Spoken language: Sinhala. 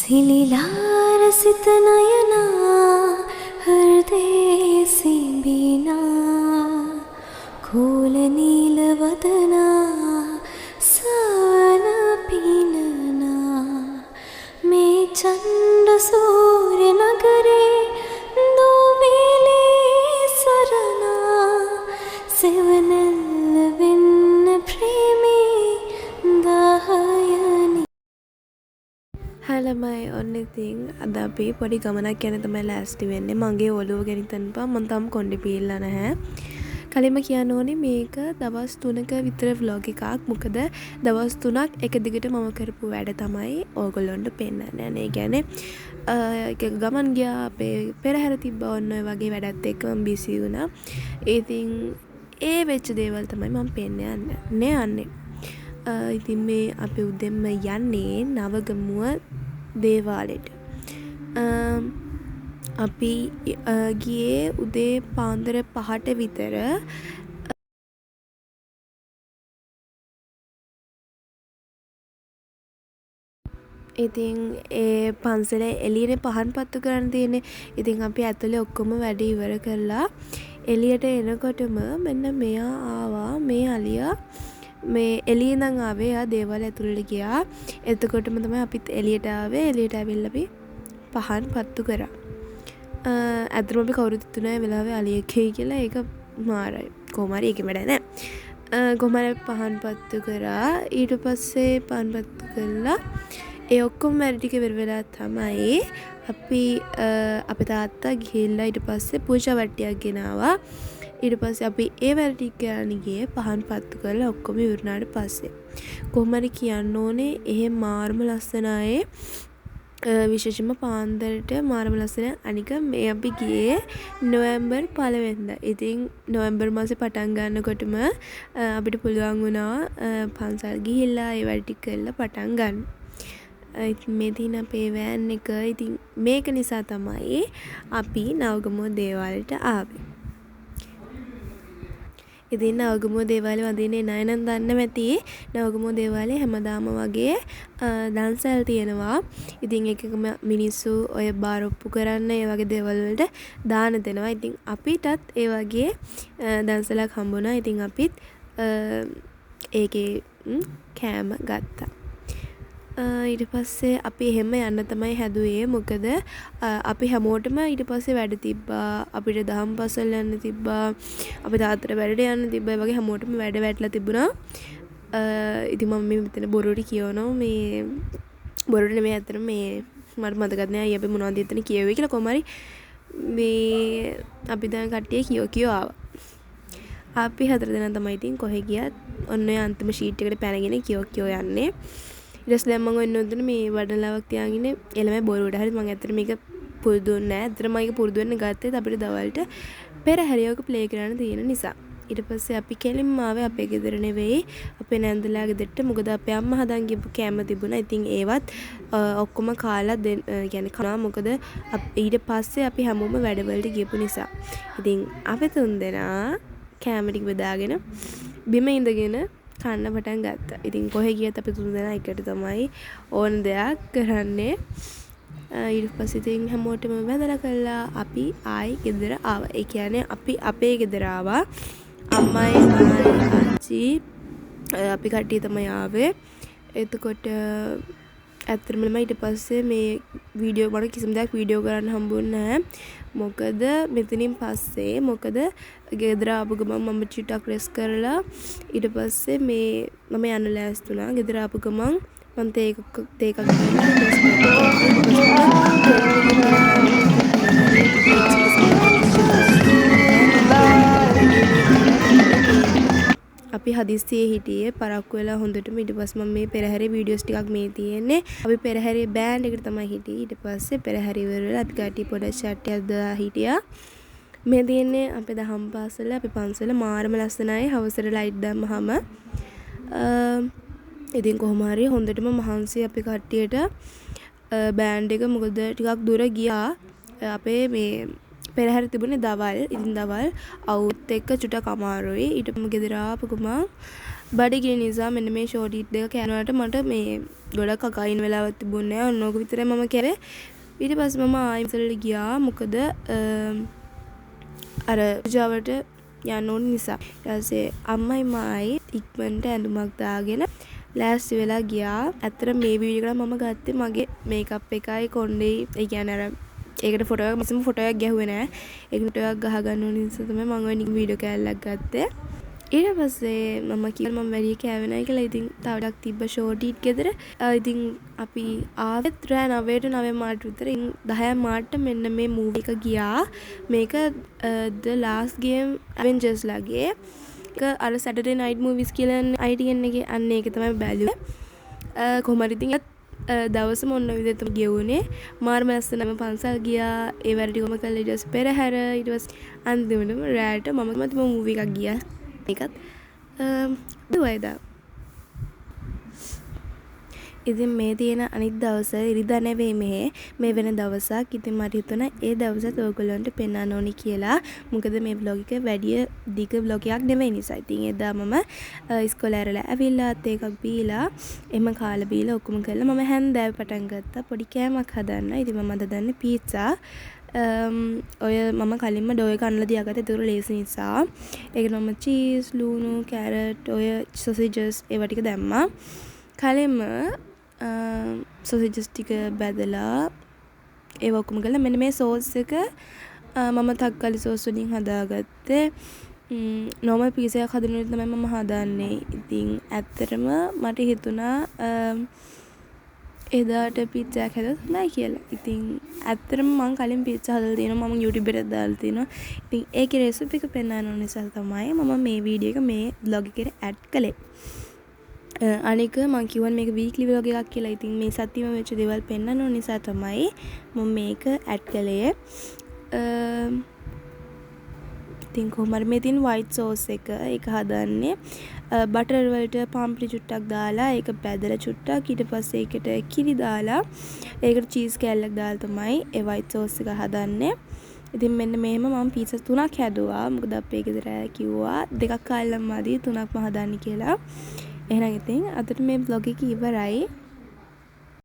सिलिला रसित नयना हृदय सिंबिना खोल नील वदना सावन पीनना मैं चंड सूर्य नगरे दो वेले सरना सेवनल विन्न प्रेमी दाहयनि හැලමයි ඔන්න ඉතින් අද අපි පොඩි ගමනක් යන තමයි ලෑස්ති වෙන්නේ. මගේ ඔළුව ගෙනිතන්පා මම තාම කොණ්ඩේ පීල්ලා නැහැ. කලින්ම කියන්න ඕනේ මේක දවස් 3ක විතර vlog එකක්. මොකද දවස් 3ක් එක දිගට මම කරපු වැඩ තමයි ඕගොල්ලන්ට පෙන්නන්නේ. ඒ කියන්නේ එක ගමන් ගියා අපේ පෙරහැර තිබ්බා ඔන්න ඔය වගේ වැඩත් එක්ක මම බිසි වුණා. ඉතින් ඒ වෙච්ච දේවල් තමයි මම පෙන්නන්නේ. ඉතින් මේ අපි උදෙන්ම යන්නේ නවගමුව දේවාලෙට. අපි ගියේ උදේ පාන්දර 5ට විතර. ඉතින් ඒ පන්සලේ එළියනේ පහන් පත්තු කරන්න තියෙන්නේ. ඉතින් අපි ඇතුලේ ඔක්කොම වැඩ ඉවර කරලා එළියට එනකොටම මෙන්න මෙයා ආවා මේ අලියා මේ එළියේ ඉඳන් ආවේ ආ දේවාලය ඇතුළට ගියා. එතකොටම තමයි අපිත් එළියට ආවේ. එළියට ඇවිල්ලා අපි පහන් පත්තු කරා. අතරම අපි කවුරුත් හිතුණා ඒ වෙලාවේ අලියෙක් එයි කියලා. ඒක මාරයි. කොහොම හරි ඒකෙ වැඩ නැහැ. කොහොම හරි පහන් පත්තු කරා. ඊට පස්සේ පහන් පත්තු කළා. ඒ ඔක්කොම වැඩ ටික ඉවර වෙලා තමයි අපි අපේ තාත්තා ගිහිල්ලා ඊට පස්සේ පූජා වට්ටියක් ගෙනාවා. ඊට පස්සේ අපි ඒ වැඩ ටික කරන්න ගියේ පහන් පත්තු කරලා ඔක්කොම ඉවරනාට පස්සේ. කොහොම හරි කියන්න ඕනේ එහෙම මාර්ම ලස්සනයි. විශේෂයෙන්ම පාන්දරට මාර්ම ලස්සන. අනික මේ අපි ගියේ නොවැම්බර් 1 වෙනිදා. ඉතින් නොවැම්බර් මාසේ පටන් ගන්නකොටම අපිට පුළුවන් වුණා පන්සල් ගිහිල්ලා ඒ වැඩ ටික කරලා පටන් ගන්න. මේ දින අපේ වෑන් එක ඉතින් මේක නිසා තමයි අපි නවගමුව දේවාලයට ආවේ. ඉතින් නවගමුව දේවාලේ වඳින්නේ නෑ නම් දන්න ඇති. නවගමුව දේවාලේ හැමදාම වගේ දන්සල් තියෙනවා. ඉතින් එකකම මිනිස්සු ඔය බාර ඔප්පු කරන්න ඒ වගේ දේවල් වලට දාන දෙනවා. ඉතින් අපිටත් ඒ වගේ දන්සලක් හම්බුණා. ඉතින් අපිත් ඒකේ කෑම ගත්තා. ඊට පස්සේ අපි එහෙම යන්න තමයි හැදුවේ. මොකද අපි හැමෝටම ඊට පස්සේ වැඩ තිබ්බා. අපිට දහම් පාසල් යන්න තිබ්බා. අපේ තාත්තට වැඩට යන්න තිබ්බා. ඒ වගේ හැමෝටම වැඩ වැටලා තිබුණා. ඉතින් මම මේ මෙතන බොරුවට කියවනවා. මේ බොරුවට නෙමෙයි අතන මේ මට මතකත් නෑ අයියා අපි මොනවද එතන කියුවේ කියලා. කොහොම හරි මේ අපි දැන් කට්ටිය කියෝ ආවා. අපි 4 දෙනා තමයි ඉතින් කොහෙ ගියත් ඔන්න ඔය අන්තිම ෂීට් එකට පැනගෙන කියෝ යන්නේ. ඊට පස්සේ දැන් මම ඔන්න උදේට මේ වඩලාවක් තියාගෙන එළමයි බොරුවට. හරි මම ඇත්තට මේක පුරුදු වෙන්නේ නැහැ. ඇත්තට මම මේක පුරුදු වෙන්න ගත්තේ අපිට දවල්ට පෙරහැරියක ප්ලේ කරන්න තියෙන නිසා. ඊට පස්සේ අපි කෙලින්ම ආවේ අපේ ගෙදර නෙවෙයි අපේ නැන්දලා ගෙදරට. මොකද අපේ අම්මා හදන් ගිහපු කෑම තිබුණා. ඉතින් ඒවත් ඔක්කොම කාලා يعني කනවා. මොකද ඊට පස්සේ අපි හැමෝම වැඩවලට ගියපු නිසා. ඉතින් අපි 3 දෙනා කෑම ටික බෙදාගෙන බිම ඉඳගෙන කන්න පටන් ගත්තා. ඉතින් කොහෙ ගියත් අපි 3 දෙනා එකට තමයි ඕන දෙයක් කරන්නේ. ඊට පස්සේ ඉතින් හැමෝටම වැදලා කළා අපි ආයි ගෙදර ආවා. ඒ කියන්නේ අපි අපේ ගෙදර ආවා. අම්මයි ආච්චි අපි කට්ටිය තමයි ආවේ. එතකොට ඇත්තටම ඊට පස්සේ මේ වීඩියෝ මට කිසිම දෙයක් වීඩියෝ කරන්න හම්බුන්නේ නැහැ. මොකද මෙතනින් පස්සේ ගෙදර ආපු ගමන් මම චුට්ටක් රෙස් කරලා ඊට පස්සේ මේ මම යන්න ලෑස්ති වුණා. ගෙදර ආපු ගමන් මම තේ එකක් අපි හදිස්සියේ හිටියේ පරක්කු වෙලා හොඳටම. ඊට පස්සේ මම මේ පෙරහැරේ වීඩියෝස් ටිකක් මේ තියෙන්නේ. අපි පෙරහැරේ බෑන්ඩ් එකට තමයි හිටියේ. ඊට පස්සේ පෙරහැරේ ඉවර වෙලා අපි කට්ටිය පොඩ ෂට් එකක් දාලා හිටියා. මේ තියෙන්නේ අපේ දහම් පාසල අපේ පන්සල මාරම ලස්සනයි. හවසට ලයිට් දැම්මහම ඉතින් කොහොම හරි හොඳටම මහන්සි අපි කට්ටියට බෑන්ඩ් එක. මොකද ටිකක් දුර ගියා. අපේ මේ පෙරහැර තිබුණේ දවල්. ඉතින් දවල් අවුත් එක්ක චුට්ටක් අමාරුයි. ඊට ගෙදර ආපු ගමන් බඩගිනි නිසා මෙන්න මේ ෂෝට් ඊට් දෙක කෑනවාට මට මේ ගොඩක් අකයින් වෙලාවක් තිබුණේ නැහැ. ඔන්න ඕක විතරයි මම කරේ. ඊට පස්සේ මම ආයෙ ඉස්සරහට ගියා. මොකද අර ජාවට යන්න ඕන නිසා. ඊට පස්සේ අම්මයි මායි ඉක්මනට ඇඳුමක් දාගෙන ලෑස්ති වෙලා ගියා. ඇත්තට මේ වීඩියෝ එක මම ගත්තේ මගේ මේකප් එකයි කොණ්ඩේ ඒ කියන්නේ අර ඒකට ෆොටෝ එකක් ගැහුවේ නෑ. ඒක ෆොටෝ එකක් ගහ ගන්න ඕන නිසා තමයි මම ওই වීඩියෝ කෑල්ලක් ගත්තේ. ඊට පස්සේ මම කිව්වා මම වැඩි කෑවේ නැහැ කියලා. ඉතින් තව ඩක් තිබ්බ ෂෝට් ඊට් ගෙදර. ඉතින් අපි ආවෙත් රෑ 9ට 9 මාට විතර. 10 මාට මෙන්න මේ මූවි එක ගියා. මේක The Last Game Avengers ලගේ. ඒක අර Saturday Night Movies කියලා ITN එකේ අන්න ඒක තමයි බැලුවේ. කොහොම හරි ඉතින් දවසම ඔන්න විදිහට ගෙවුනේ. මාර්ම ලස්සනම පන්සල් ගියා. ඒ වැඩ ටිකම කළා. ඊට පස්සේ පෙරහැර. ඊට පස්සේ අන්තිමටම රෑට මම මූවි එකක් ගියා. ඒකත් දුවයිදා. ඉතින් මේ තියෙන අනිත් දවස ඉරිදා නෙවෙයි මේ වෙන දවසක්. ඉතින් මට හිතුණා ඒ දවසත් ඔයගොල්ලන්ට පෙන්වන්න ඕනි කියලා. මොකද මේ vlog එක වැඩි දිග vlog එකක් නෙවෙයි නිසා. ඉතින් එදා මම ඉස්කෝලේ ඇරලා ඇවිල්ලා එකක් බීලා එම කාලා බීලා ඔක්කොම කරලා මම හැන්දෑව පටන් ගත්තා පොඩි කෑමක් හදන්න. ඉතින් මම හදන්නේ පීට්සා. ඔය මම කලින්ම ඩෝ එක අන්නලා තියාගත්තා. ඒක ලේසි නිසා. ඒකට මම චීස්, ලූණු, කැරට්, ඔය සොසේජස් ඒවා ටික දැම්මා. කලින්ම සොසේජස් ටික බැදලා ඒව ඔක්කොම ගලලා මෙන්න මේ සෝස් එක මම තක්කාලි සෝස් වලින් හදාගත්තේ. normal pizza එකක් හදන විදිහ තමයි මම හදන්නේ. ඉතින් ඇත්තටම මට හිතුණා එදාට පිට්සා එක හදලා නැහැ කියලා. ඉතින් ඇත්තටම මම කලින් පිට්සා හදලා තියෙනවා. මම YouTube එකට දාලා තියෙනවා. ඉතින් ඒකේ රෙසිපි එක පෙන්වන්න ඕන නිසා තමයි මම මේ වීඩියෝ එක මේ vlog එකේ ඇඩ් කළේ. අනික මම කියවන මේක වීක්ලි vlog එකක් කියලා. ඉතින් මේ සතියම වෙච්ච දේවල් පෙන්වන්න ඕන නිසා තමයි මම මේක ඇඩ් කළේ. ඉතින් කොහොමද මේ තියෙන white sauce එක ඒක හදන්නේ බටර් වලට පාම්ප්ලි චුට්ටක් දාලා ඒක බැදලා චුට්ටක් ඊට පස්සේ ඒකට කිරි දාලා ඒකට චීස් කෑල්ලක් දාලා තමයි ඒ white sauce එක හදන්නේ. ඉතින් මෙන්න මෙහෙම මම පීසා 3ක් හැදුවා. මොකද අපේ ගෙදර කිව්වා 2ක් කාලෙම මදි 3ක්ම හදන්න කියලා. එහෙනම් ඉතින් අදට මේ vlog එක ඉවරයි.